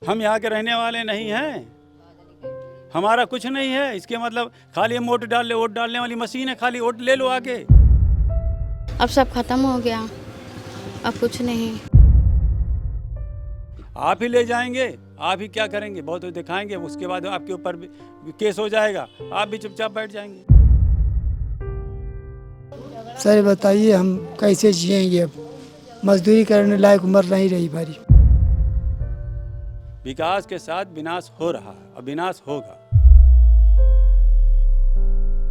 हम यहाँ के रहने वाले नहीं हैं, हमारा कुछ नहीं है। इसके मतलब खाली हम वोट डालने वाली मशीन है, खाली वोट ले लो आगे। अब सब खत्म हो गया, अब कुछ नहीं। आप ही ले जाएंगे, आप ही क्या करेंगे, बहुत दिखाएंगे, उसके बाद आपके ऊपर केस हो जाएगा, आप भी चुपचाप बैठ जाएंगे। सर बताइए हम कैसे जिएंगे, अब मजदूरी करने लायक उम्र नहीं रही हमारी। विकास के साथ विनाश हो रहा है, अब विनाश होगा।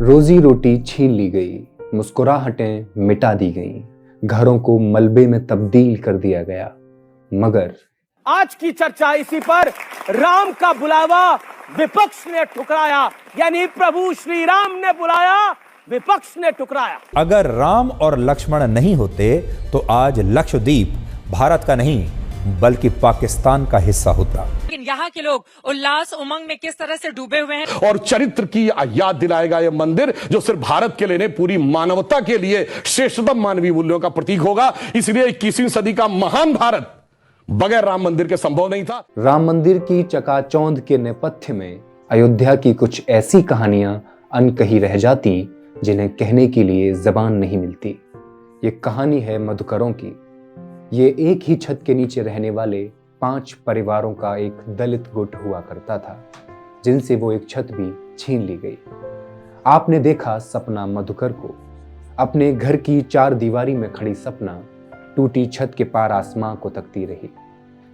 रोजी रोटी छीन ली गई, मुस्कुराहटें मिटा दी गईं, घरों को मलबे में तब्दील कर दिया गया। मगर आज की चर्चा इसी पर, राम का बुलावा विपक्ष ने ठुकराया, यानी प्रभु श्री राम ने बुलाया, विपक्ष ने ठुकराया। अगर राम और लक्ष्मण नहीं होते तो आज लक्षद्वीप भारत का नहीं बल्कि पाकिस्तान का हिस्सा होता। लेकिन यहाँ के लोग उल्लास उमंग में किस तरह से डूबे हुए हैं। और चरित्र की याद दिलाएगा यह मंदिर, जो सिर्फ भारत के लिए नहीं, पूरी मानवता के लिए श्रेष्ठतम मानवीय मूल्यों का प्रतीक होगा। इसलिए 21वीं सदी का महान भारत बगैर राम मंदिर के संभव नहीं था। राम मंदिर की चकाचौंध के नेपथ्य में अयोध्या की कुछ ऐसी कहानियां अनकही रह जाती जिन्हें कहने के लिए जबान नहीं मिलती। ये कहानी है मधुकरों की। ये एक ही छत के नीचे रहने वाले 5 परिवारों का एक दलित गुट हुआ करता था, जिनसे वो एक छत भी छीन ली गई। आपने देखा सपना मधुकर को, अपने घर की 4 दीवारी में खड़ी सपना टूटी छत के पार आसमां को तकती रही।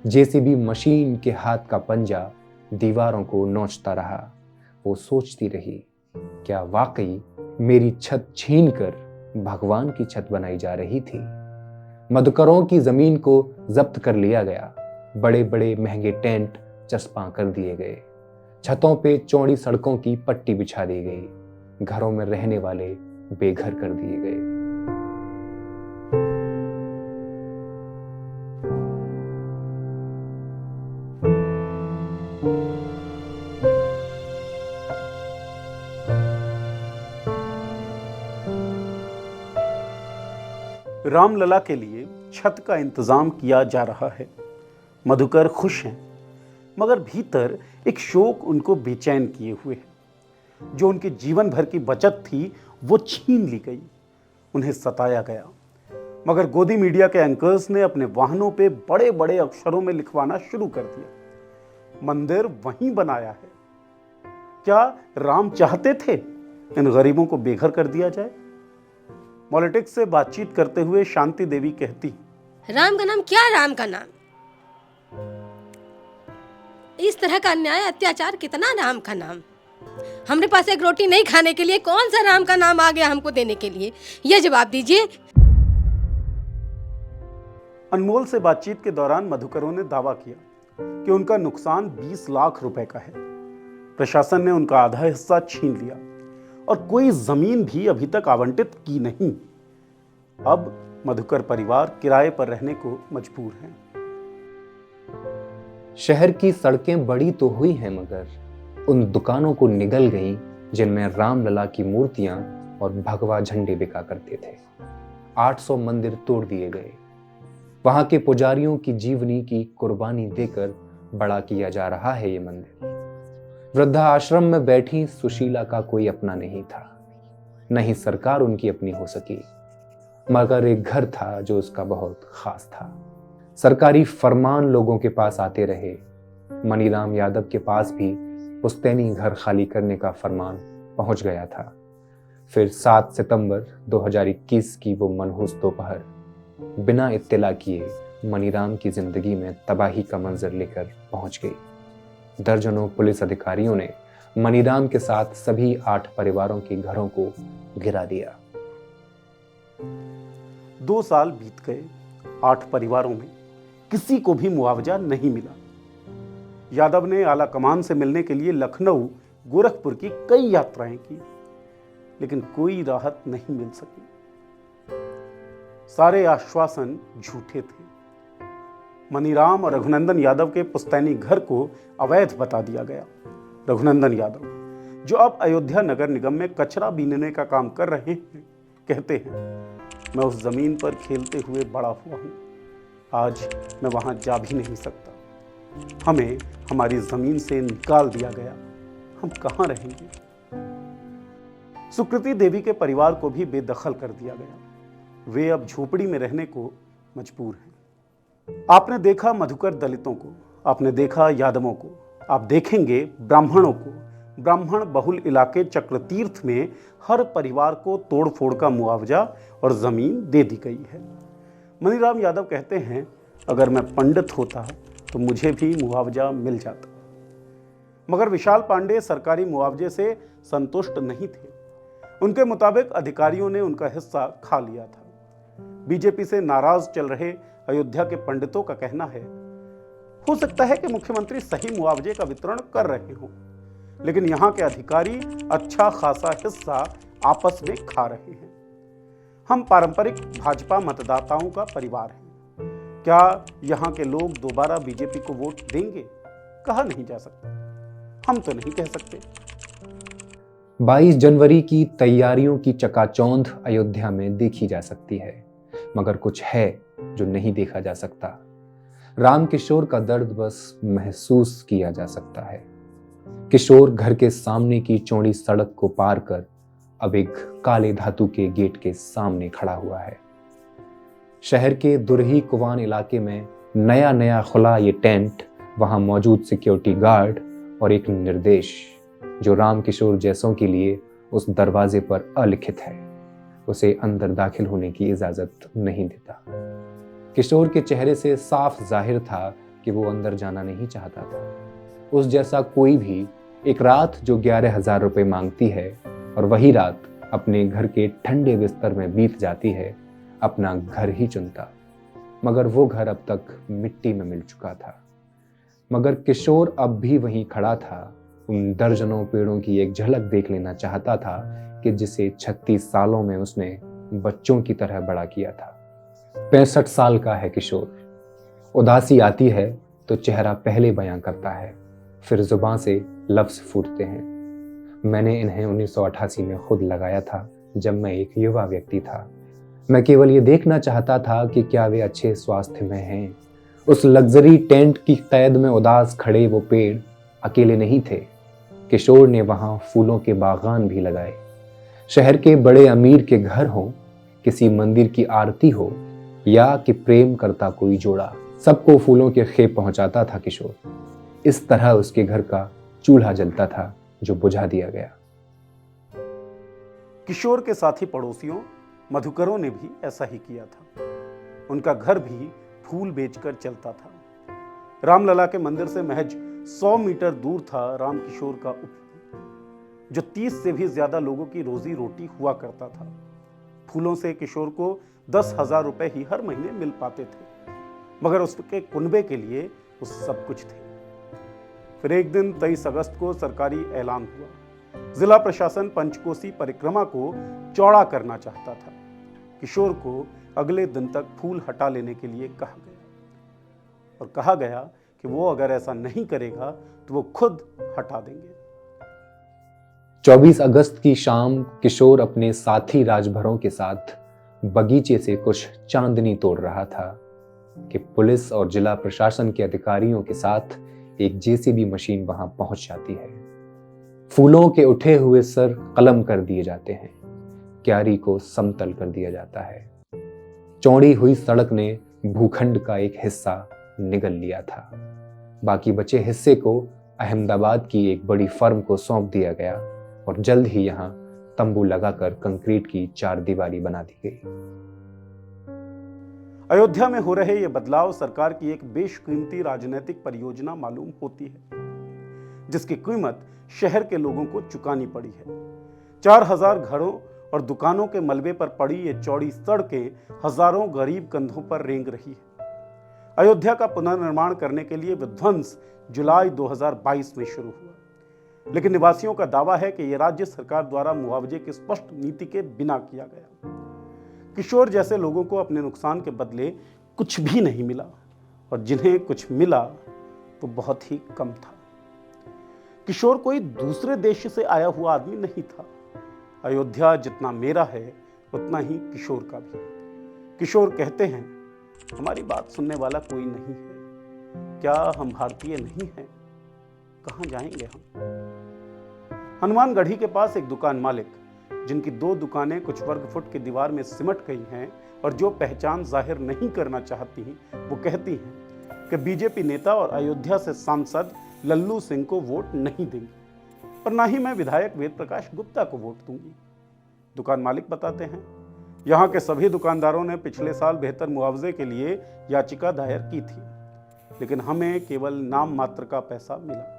जेसीबी मशीन के हाथ का पंजा दीवारों को नोचता रहा। वो सोचती रही, क्या वाकई मेरी छत छीनकर भगवान की छत बनाई जा रही थी। मधुकरों की जमीन को जब्त कर लिया गया, बड़े बड़े महंगे टेंट चस्पा कर दिए गए, छतों पे चौड़ी सड़कों की पट्टी बिछा दी गई, घरों में रहने वाले बेघर कर दिए गए। रामलला के लिए छत का इंतजाम किया जा रहा है। मधुकर खुश हैं, मगर भीतर एक शोक उनको बेचैन किए हुए है। जो उनके जीवन भर की बचत थी वो छीन ली गई, उन्हें सताया गया। मगर गोदी मीडिया के एंकर्स ने अपने वाहनों पे बड़े बड़े अक्षरों में लिखवाना शुरू कर दिया, मंदिर वहीं बनाया है। क्या राम चाहते थे इन गरीबों को बेघर कर दिया जाए? पॉलिटिक्स से बातचीत करते हुए शांति देवी कहती, राम का नाम क्या, राम का नाम, इस तरह का अन्याय अत्याचार कितना राम का नाम। हमारे पास एक रोटी नहीं खाने के लिए कौन सा राम का नाम आ गया हमको देने के लिए, ये जवाब दीजिए। अनमोल से बातचीत के दौरान मधुकरों ने दावा किया कि उनका नुकसान 20 लाख रुपए का है। प्रशासन ने उनका आधा हिस्सा छीन लिया और कोई जमीन भी अभी तक आवंटित की नहीं। अब मधुकर परिवार किराए पर रहने को मजबूर हैं। शहर की सड़कें बड़ी तो हुई हैं, मगर उन दुकानों को निगल गईं जिनमें रामलला की मूर्तियां और भगवा झंडे बिका करते थे। 800 मंदिर तोड़ दिए गए। वहां के पुजारियों की जीवनी की कुर्बानी देकर बड़ा किया जा रहा है ये मंदिर। वृद्धाश्रम में बैठी सुशीला का कोई अपना नहीं था, नहीं सरकार उनकी अपनी हो सकी, मगर एक घर था जो उसका बहुत खास था। सरकारी फरमान लोगों के पास आते रहे। मनीराम यादव के पास भी पुश्तैनी घर खाली करने का फरमान पहुंच गया था। फिर 7 सितंबर 2021 की वो मनहूस दोपहर बिना इत्तला किए मनीराम की जिंदगी में तबाही का मंजर लेकर पहुंच गई। दर्जनों पुलिस अधिकारियों ने मनीराम के साथ सभी 8 परिवारों के घरों को गिरा दिया। 2 साल बीत गए, 8 परिवारों में किसी को भी मुआवजा नहीं मिला। यादव ने आला कमान से मिलने के लिए लखनऊ, गोरखपुर की कई यात्राएं की, लेकिन कोई राहत नहीं मिल सकी। सारे आश्वासन झूठे थे। मनीराम और रघुनंदन यादव के पुश्तैनी घर को अवैध बता दिया गया। रघुनंदन यादव, जो अब अयोध्या नगर निगम में कचरा बीनने का काम कर रहे हैं, कहते हैं, मैं उस जमीन पर खेलते हुए बड़ा हुआ हूं। आज मैं वहां जा भी नहीं सकता। हमें हमारी ज़मीन से निकाल दिया गया, हम कहाँ रहेंगे। सुकृति देवी के परिवार को भी बेदखल कर दिया गया, वे अब झोपड़ी में रहने को मजबूर हैं। आपने देखा मधुकर दलितों को, आपने देखा यादवों को, आप देखेंगे ब्राह्मणों को। ब्राह्मण बहुल इलाके चक्रतीर्थ में हर परिवार को तोड़-फोड़ का मुआवजा और ज़मीन दे दी गई है। मनीराम यादव कहते हैं, अगर मैं पंडित होता तो मुझे भी मुआवजा मिल जाता। मगर विशाल पांडे सरकारी मुआवजे से संतुष्ट नहीं थे। उनके मुताबिक अधिकारियों ने उनका हिस्सा खा लिया था। बीजेपी से नाराज चल रहे अयोध्या के पंडितों का कहना है, हो सकता है कि मुख्यमंत्री सही मुआवजे का वितरण कर रहे हों, लेकिन यहाँ के अधिकारी अच्छा खासा हिस्सा आपस में खा रहे हैं। हम पारंपरिक भाजपा मतदाताओं का परिवार हैं। क्या यहाँ के लोग दोबारा बीजेपी को वोट देंगे? कहा नहीं जा सकता, हम तो नहीं कह सकते। 22 जनवरी की तैयारियों की चकाचौंध अयोध्या में देखी जा सकती है, मगर कुछ है जो नहीं देखा जा सकता। राम किशोर का दर्द बस महसूस किया जा सकता है। किशोर घर के सामने की चौड़ी सड़क को पार कर अब एक काले धातु के गेट के सामने खड़ा हुआ है। शहर के दुरही कुवान इलाके में नया नया खुला ये टेंट, वहां मौजूद सिक्योरिटी गार्ड और एक निर्देश जो राम किशोर जैसों के लिए उस दरवाजे पर अलिखित है, उसे अंदर दाखिल होने की इजाजत नहीं देता। किशोर के चेहरे से साफ जाहिर था कि वो अंदर जाना नहीं चाहता था। उस जैसा कोई भी एक रात जो 11,000 रुपए मांगती है और वही रात अपने घर के ठंडे बिस्तर में बीत जाती है, अपना घर ही चुनता। मगर वो घर अब तक मिट्टी में मिल चुका था। मगर किशोर अब भी वहीं खड़ा था, उन दर्जनों पेड़ों की एक झलक देख लेना चाहता था कि जिसे 36 सालों में उसने बच्चों की तरह बड़ा किया था। 65 साल का है किशोर। उदासी आती है तो चेहरा पहले बयां करता है, फिर जुबान से लफ्ज फूटते हैं। मैंने इन्हें 1988 में खुद लगाया था, जब मैं एक युवा व्यक्ति था। मैं केवल ये देखना चाहता था कि क्या वे अच्छे स्वास्थ्य में हैं। उस लग्जरी टेंट की कैद में उदास खड़े वो पेड़ अकेले नहीं थे। किशोर ने वहां फूलों के बागान भी लगाए। शहर के बड़े अमीर के घर हो, किसी मंदिर की आरती हो या कि प्रेम करता कोई जोड़ा, सबको फूलों के खेप पहुंचाता था किशोर। इस तरह उसके घर का चूल्हा जलता था जो बुझा दिया गया। किशोर के साथी पड़ोसियों मधुकरों ने भी ऐसा ही किया था। उनका घर भी फूल बेचकर चलता था। रामलला के मंदिर से महज 100 मीटर दूर था राम किशोर का उपवन, जो 30 से भी ज्यादा लोगों की रोजी रोटी हुआ करता था। फूलों से किशोर को 10,000 रुपए ही हर महीने मिल पाते थे, मगर उसके कुनबे के लिए वो सब कुछ थे। फिर एक दिन 23 अगस्त को सरकारी ऐलान हुआ। जिला प्रशासन पंचकोसी परिक्रमा को चौड़ा करना चाहता था। किशोर को अगले दिन तक फूल हटा लेने के लिए कहा गया और कहा गया कि वो अगर ऐसा नहीं करेगा तो वो खुद हटा देंगे। 24 अगस्त की शाम किशोर अपने साथी राजभरों के साथ बगीचे से कुछ चांदनी तोड़ रहा था कि पुलिस और जिला प्रशासन के अधिकारियों के साथ एक जेसीबी मशीन वहां पहुंच जाती है। फूलों के उठे हुए सर कलम कर दिए जाते हैं, क्यारी को समतल कर दिया जाता है। चौड़ी हुई सड़क ने भूखंड का एक हिस्सा निगल लिया था। बाकी बचे हिस्से को अहमदाबाद की एक बड़ी फर्म को सौंप दिया गया और जल्द ही यहां तंबू लगाकर कंक्रीट की 4 दीवारी बना दी गई। अयोध्या में हो रहे ये बदलाव सरकार की एक बेशकीमती राजनीतिक परियोजना मालूम होती है, जिसकी कीमत शहर के लोगों को चुकानी पड़ी है। 4000 घरों और दुकानों के मलबे पर पड़ी ये चौड़ी सड़कें हजारों गरीब कंधों पर रेंग रही है। अयोध्या का पुनर्निर्माण करने के लिए विध्वंस जुलाई 2022 में शुरू हुआ, लेकिन निवासियों का दावा है कि यह राज्य सरकार द्वारा मुआवजे की स्पष्ट नीति के बिना किया गया। किशोर जैसे लोगों को अपने नुकसान के बदले कुछ भी नहीं मिला, और जिन्हें कुछ मिला तो बहुत ही कम था। किशोर कोई दूसरे देश से आया हुआ आदमी नहीं था। अयोध्या जितना मेरा है उतना ही किशोर का भी। किशोर कहते हैं, हमारी बात सुनने वाला कोई नहीं है, क्या हम भारतीय नहीं हैं? कहाँ जाएंगे हम? हनुमानगढ़ी के पास एक दुकान मालिक, जिनकी 2 दुकानें कुछ वर्ग फुट की दीवार में सिमट गई हैं और जो पहचान जाहिर नहीं करना चाहती, वो कहती हैं कि बीजेपी नेता और अयोध्या से सांसद लल्लू सिंह को वोट नहीं देंगी और ना ही मैं विधायक वेद प्रकाश गुप्ता को वोट दूंगी। दुकान मालिक बताते हैं, यहाँ के सभी दुकानदारों ने पिछले साल बेहतर मुआवजे के लिए याचिका दायर की थी, लेकिन हमें केवल नाम मात्र का पैसा मिला।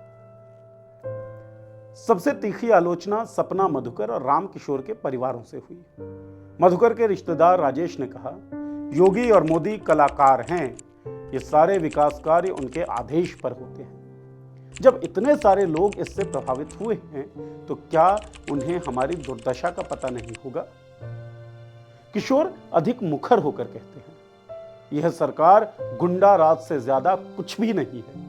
सबसे तीखी आलोचना सपना मधुकर और राम किशोर के परिवारों से हुई। मधुकर के रिश्तेदार राजेश ने कहा, योगी और मोदी कलाकार हैं, ये सारे विकास कार्य उनके आदेश पर होते हैं। जब इतने सारे लोग इससे प्रभावित हुए हैं तो क्या उन्हें हमारी दुर्दशा का पता नहीं होगा? किशोर अधिक मुखर होकर कहते हैं, यह सरकार गुंडा राज से ज्यादा कुछ भी नहीं है।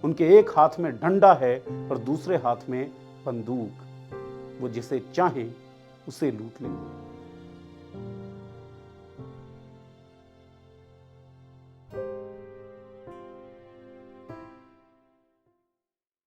उनके एक हाथ में डंडा है और दूसरे हाथ में बंदूक। वो जिसे चाहें उसे लूट लेंगे।